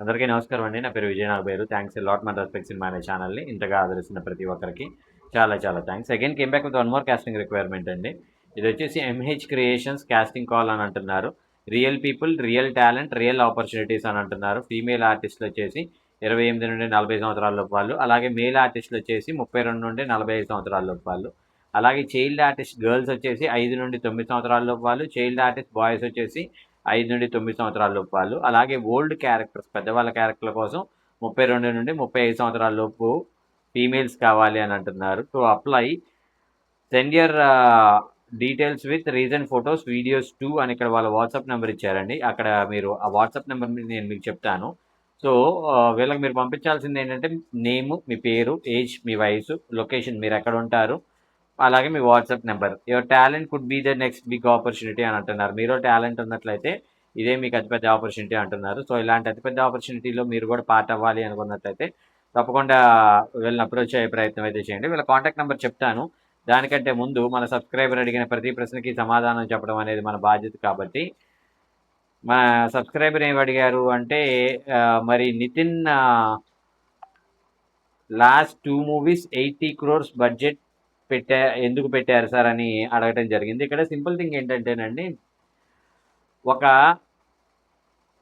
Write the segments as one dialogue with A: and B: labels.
A: అందరికీ నమస్కారం అండి. నా పేరు Vijay Nagaberu. Thanks a lot మన రెస్పెక్ట్స్ ఇన్ మై ఛానల్‌ని ఇంతగా ఆదరిస్తున్న ప్రతి ఒక్కరికి చాలా చాలా thanks. Again came back with one more casting requirement అండి. ఇదొచ్చేసి ఎంహెచ్ క్రియేషన్స్ కాస్టింగ్ కాల్ అని అంటున్నారు. Real people, real talent, real opportunities అని అంటున్నారు. ఫీమేల్ ఆర్టిస్టులు వచ్చేసి 28 నుండి 40 సంవత్సరాల లోపు వాళ్ళు. అలాగే మేల్ ఆర్టిస్టులు వచ్చేసి 32 నుండి 45 సంవత్సరాల లోపు వాళ్ళు. అలాగే చైల్డ్ ఆర్టిస్ట్ గర్ల్స్ వచ్చేసి 5 నుండి 9 సంవత్సరాల లోపు వాళ్ళు. చైల్డ్ ఆర్టిస్ట్ బాయ్స్ వచ్చేసి 5 నుండి 9 సంవత్సరాల లోపు వాళ్ళు. అలాగే ఓల్డ్ క్యారెక్టర్స్ పెద్దవాళ్ళ క్యారెక్టర్ల కోసం 32 నుండి 35 సంవత్సరాల లోపు ఫీమేల్స్ కావాలి అని అంటున్నారు. To apply send your details with reason photos videos two అని ఇక్కడ వాళ్ళ వాట్సాప్ నెంబర్ ఇచ్చారండి. అక్కడ మీరు ఆ వాట్సాప్ నెంబర్ నేను మీకు చెప్తాను. సో వీళ్ళకి మీరు పంపించాల్సింది ఏంటంటే నేము, మీ పేరు, ఏజ్, మీ వయసు, లొకేషన్ మీరు ఎక్కడ ఉంటారు, అలాగే మీ WhatsApp number. Your talent could be the next big opportunity అని అంటున్నారు. మీరు టాలెంట్ ఉన్నట్లయితే ఇదే మీకు అతిపెద్ద ఆపర్చునిటీ అంటున్నారు. సో ఇలాంటి అతిపెద్ద ఆపర్చునిటీలో మీరు కూడా పార్ట్ అవ్వాలి అనుకున్నట్లయితే తప్పకుండా వీళ్ళని అప్రోచ్ అయ్యే ప్రయత్నం అయితే చేయండి. వీళ్ళ కాంటాక్ట్ నెంబర్ చెప్తాను. దానికంటే ముందు మన సబ్స్క్రైబర్ అడిగిన ప్రతి ప్రశ్నకి సమాధానం చెప్పడం అనేది మన బాధ్యత కాబట్టి మన సబ్స్క్రైబర్ ఏమి అడిగారు అంటే మరి Nithin last 2 movies 80 crores budget ఎందుకు పెట్టారు సార్ అని అడగటం జరిగింది. ఇక్కడ సింపుల్ థింగ్ ఏంటంటేనండి, ఒక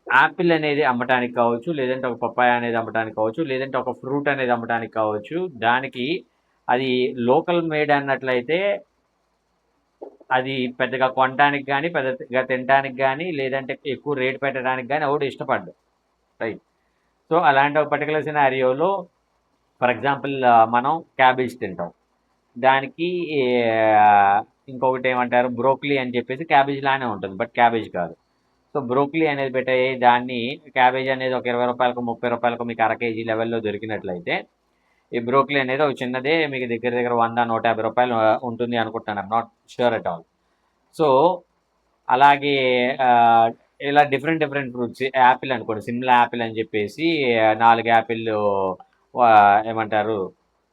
A: యాపిల్ అనేది అమ్మటానికి కావచ్చు, లేదంటే ఒక పప్పాయ అనేది అమ్మటానికి కావచ్చు, లేదంటే ఒక ఫ్రూట్ అనేది అమ్మటానికి కావచ్చు, దానికి అది లోకల్ మేడ్ అన్నట్లయితే అది పెద్దగా కొనడానికి కానీ, పెద్దగా తినడానికి కానీ, లేదంటే ఎక్కువ రేట్ పెట్టడానికి కానీ ఎవడు ఇష్టపడ్డు, రైట్? సో అలాంటి ఒక పర్టికులర్ సినారియోలో ఫర్ ఎగ్జాంపుల్ మనం క్యాబేజ్ తింటాం, దానికి ఇంకొకటి ఏమంటారు బ్రోక్లీ అని చెప్పేసి క్యాబేజ్ లానే ఉంటుంది, బట్ క్యాబేజ్ కాదు. సో బ్రోక్లీ అనేది పెట్టే దాన్ని క్యాబేజ్ అనేది ఒక 20 రూపాయలకు 30 రూపాయలకు మీకు అర కేజీ లెవెల్లో దొరికినట్లయితే ఈ బ్రోక్లీ అనేది ఒక చిన్నదే మీకు దగ్గర దగ్గర 100-150 రూపాయలు ఉంటుంది అనుకుంటాను. I'm not sure at all. So అలాగే ఇలా డిఫరెంట్ డిఫరెంట్ ఫ్రూట్స్, యాపిల్ అనుకోండి, సిమ్లా యాపిల్ అని చెప్పేసి 4 యాపిల్ ఏమంటారు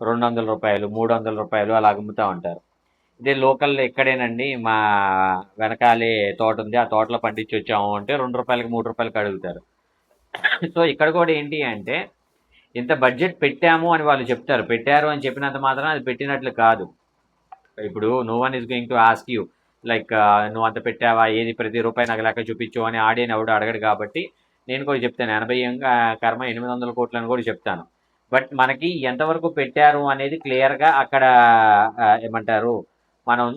A: 200 రూపాయలు, 300 రూపాయలు అలా అమ్ముతూ ఉంటారు. ఇదే లోకల్ ఎక్కడేనండి, మా వెనకాలే తోట ఉంది, ఆ తోటలో పండించి వచ్చాము అంటే 2 రూపాయలకి 3 రూపాయలకి అడుగుతారు. సో ఇక్కడ కూడా ఏంటి అంటే ఇంత బడ్జెట్ పెట్టాము అని వాళ్ళు చెప్తారు. పెట్టారు అని చెప్పినంత మాత్రం అది పెట్టినట్లు కాదు. ఇప్పుడు no one is going to ask you like నువ్వు అంత పెట్టావా, ఏది ప్రతి రూపాయి నాకు లెక్క చూపించు అని ఆడియన్ ఎవడు అడగడు. కాబట్టి నేను కూడా చెప్తాను 80 కర్మ 800 కోట్లు అని కూడా చెప్తాను. బట్ మనకి ఎంతవరకు పెట్టారు అనేది క్లియర్గా అక్కడ ఏమంటారు మనం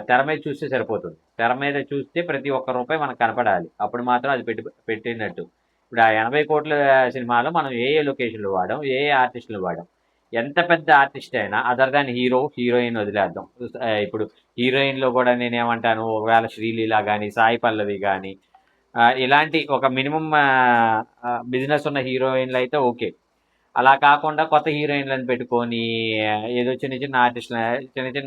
A: తెర మీద చూస్తే సరిపోతుంది. తెర మీద చూస్తే ప్రతి ఒక్క రూపాయి మనకు కనపడాలి, అప్పుడు మాత్రం అది పెట్టినట్టు. ఇప్పుడు ఆ 80 కోట్ల సినిమాలో మనం ఏ లొకేషన్లు వాడాం, ఏ ఆర్టిస్టులు వాడాం, ఎంత పెద్ద ఆర్టిస్ట్ అయినా అదర్ దాన్ హీరో హీరోయిన్ వదిలేద్దాం. ఇప్పుడు హీరోయిన్లో కూడా నేనేమంటాను, ఒకవేళ శ్రీలీల కానీ, సాయి పల్లవి కానీ, ఇలాంటి ఒక మినిమం బిజినెస్ ఉన్న హీరోయిన్లు అయితే ఓకే. అలా కాకుండా కొత్త హీరోయిన్లను పెట్టుకొని ఏదో చిన్న చిన్న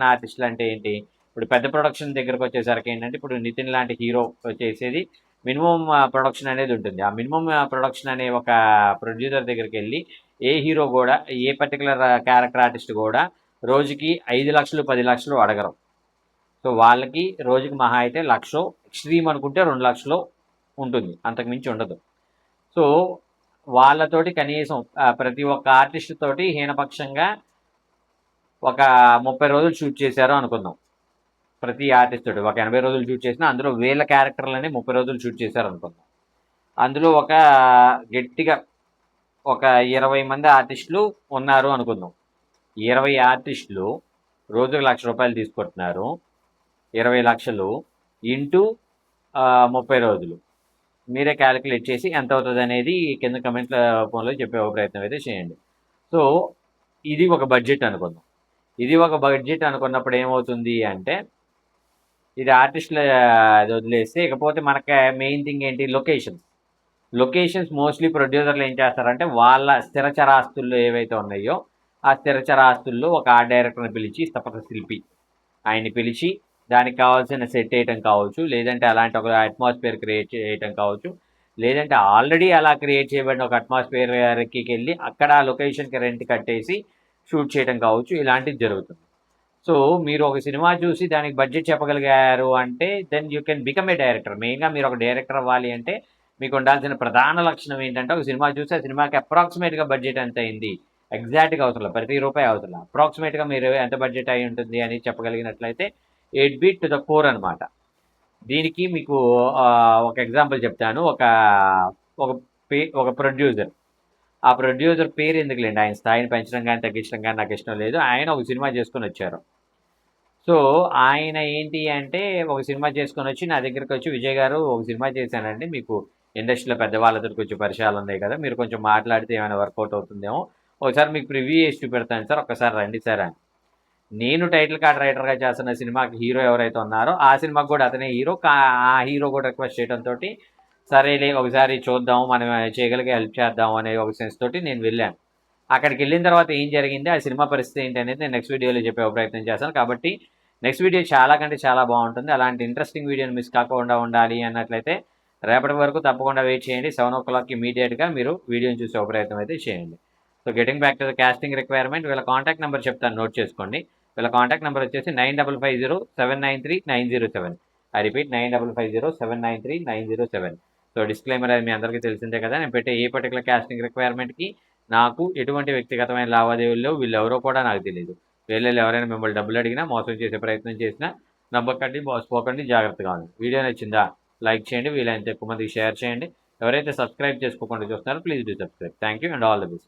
A: ఆర్టిస్టులు అంటే ఏంటి, ఇప్పుడు పెద్ద ప్రొడక్షన్ దగ్గరకు వచ్చేసరికి ఏంటంటే ఇప్పుడు నితిన్ లాంటి హీరో చేసేది మినిమం ప్రొడక్షన్ అనేది ఉంటుంది. ఆ మినిమం ప్రొడక్షన్ అనే ఒక ప్రొడ్యూసర్ దగ్గరికి వెళ్ళి ఏ హీరో కూడా, ఏ పర్టికులర్ క్యారెక్టర్ ఆర్టిస్ట్ కూడా రోజుకి 5 లక్షలు 10 లక్షలు అడగరు. సో వాళ్ళకి రోజుకి మహా అయితే 1,00,000, ఎక్స్ట్రీమ్ అనుకుంటే 2 లక్షలు ఉంటుంది, అంతకుమించి ఉండదు. సో వాళ్ళతోటి కనీసం ప్రతి ఒక్క ఆర్టిస్ట్ తోటి హీనపక్షంగా ఒక 30 రోజులు షూట్ చేశారు అనుకుందాం. ప్రతి ఆర్టిస్ట్ తోటి ఒక 80 రోజులు షూట్ చేసినా అందులో వీళ్ళ క్యారెక్టర్లని 30 రోజులు షూట్ చేశారు అనుకుందాం. అందులో ఒక గట్టిగా ఒక 20 మంది ఆర్టిస్టులు ఉన్నారు అనుకుందాం. 20 ఆర్టిస్టులు రోజుకు 1,00,000 రూపాయలు తీసుకుంటున్నారు. 20 లక్షలు ఇంటూ 30 రోజులు మీరే క్యాలిక్యులేట్ చేసి ఎంత అవుతుంది అనేది కింద కమెంట్ల ఫోన్లో చెప్పే ప్రయత్నం అయితే చేయండి. సో ఇది ఒక బడ్జెట్ అనుకుందాం. ఇది ఒక బడ్జెట్ అనుకున్నప్పుడు ఏమవుతుంది అంటే, ఇది ఆర్టిస్టుల వదిలేస్తే ఇకపోతే మనకి మెయిన్ థింగ్ ఏంటి, లొకేషన్స్ మోస్ట్లీ ప్రొడ్యూసర్లు ఏం చేస్తారంటే వాళ్ళ స్థిరచరాస్తుల్లో ఏవైతే ఉన్నాయో ఆ స్థిరచరాస్తుల్లో ఒక ఆర్ట్ డైరెక్టర్ని పిలిచి, స్థపథ శిల్పి ఆయన్ని పిలిచి దానికి కావాల్సిన సెట్ వేయటం కావచ్చు, లేదంటే అలాంటి ఒక అట్మాస్ఫియర్ క్రియేట్ చేయటం కావచ్చు, లేదంటే ఆల్రెడీ అలా క్రియేట్ చేయబడిన ఒక అట్మాస్ఫియర్కి వెళ్ళి అక్కడ ఆ లొకేషన్కి రెంట్ కట్టేసి షూట్ చేయడం కావచ్చు, ఇలాంటిది జరుగుతుంది. సో మీరు ఒక సినిమా చూసి దానికి బడ్జెట్ చెప్పగలిగారు అంటే then you can become a director. మెయిన్గా మీరు ఒక డైరెక్టర్ అవ్వాలి అంటే మీకు ఉండాల్సిన ప్రధాన లక్షణం ఏంటంటే ఒక సినిమా చూసి ఆ సినిమాకి అప్రాక్సిమేట్గా బడ్జెట్ ఎంత అయింది, ఎగ్జాక్ట్గా అవసరం ప్రతి రూపాయి అవసరం, అప్రాక్సిమేట్గా మీరు ఎంత బడ్జెట్ అయి ఉంటుంది అని చెప్పగలిగినట్లయితే it beat to the core అనమాట. దీనికి మీకు ఒక ఎగ్జాంపుల్ చెప్తాను. ఒక ఒక ప్రొడ్యూసర్, ఆ ప్రొడ్యూసర్ పేరు ఎందుకులేండి, ఆయన స్థాయిని పెంచడం కానీ తగ్గించడం కానీ నాకు ఇష్టం లేదు. ఆయన ఒక సినిమా చేసుకొని వచ్చారు. సో ఆయన ఏంటి అంటే ఒక సినిమా చేసుకొని వచ్చి నా దగ్గరికి వచ్చి, విజయ్ గారు ఒక సినిమా చేశానండి, మీకు ఇండస్ట్రీలో పెద్దవాళ్ళతో కొంచెం పరిచయాలు ఉన్నాయి కదా, మీరు కొంచెం మాట్లాడితే ఏమైనా వర్కౌట్ అవుతుందేమో, ఒకసారి మీకు ప్రివ్యూ చేసి చూపెడతాను సార్, ఒక్కసారి రండి సార్ అని. నేను టైటిల్ కార్డ్ రైటర్గా చేస్తున్న సినిమాకి హీరో ఎవరైతే ఉన్నారో ఆ సినిమాకి కూడా అతనే హీరో. ఆ హీరో కూడా రిక్వెస్ట్ చేయడంతో సరేలే ఒకసారి చూద్దాం, మనం చేయగలిగే హెల్ప్ చేద్దాం అనే ఒక సెన్స్ తోటి నేను వెళ్ళాను. అక్కడికి వెళ్ళిన తర్వాత ఏం జరిగింది, ఆ సినిమా పరిస్థితి ఏంటి అనేది నేను నెక్స్ట్ వీడియోలో చెప్పే ప్రయత్నం చేస్తాను. కాబట్టి నెక్స్ట్ వీడియో చాలా కంటే చాలా బాగుంటుంది. అలాంటి ఇంట్రెస్టింగ్ వీడియోని మిస్ కాకుండా ఉండాలి అన్నట్లయితే రేపటి వరకు తప్పకుండా వెయిట్ చేయండి. 7 o'clock ఇమీడియట్గా మీరు వీడియోని చూసే ప్రయత్నం అయితే చేయండి. So getting back to the casting requirement, వీళ్ళ కాంటాక్ట్ నెంబర్ చెప్తాను, నోట్ చేసుకోండి. వీళ్ళ కాంటాక్ట్ నెంబర్ వచ్చేసి 9550793907. I repeat 9550793907. సో డిస్క్లైమర్ అది మీ అందరికీ తెలిసిందే కదా. నేను పెట్టే ఏ పర్టికులర్ కాస్టింగ్ రిక్వైర్మెంట్కి నాకు ఎటువంటి వ్యక్తిగతమైన లావాదేవీలు వీళ్ళెవరో కూడా నాకు తెలియదు. వీళ్ళు ఎవరైనా మిమ్మల్ని డబ్బులు అడిగినా మోసం చేసే ప్రయత్నం చేసినా నమ్మకండి, మోసపోకండి, జాగ్రత్తగా ఉంది. వీడియో నచ్చిందా లైక్ చేయండి, వీలైనంత ఎక్కువ మందికి షేర్ చేయండి. ఎవరైతే సబ్స్క్రైబ్ చేసుకోకుండా చూస్తున్నారో please do subscribe. Thank you and all the best.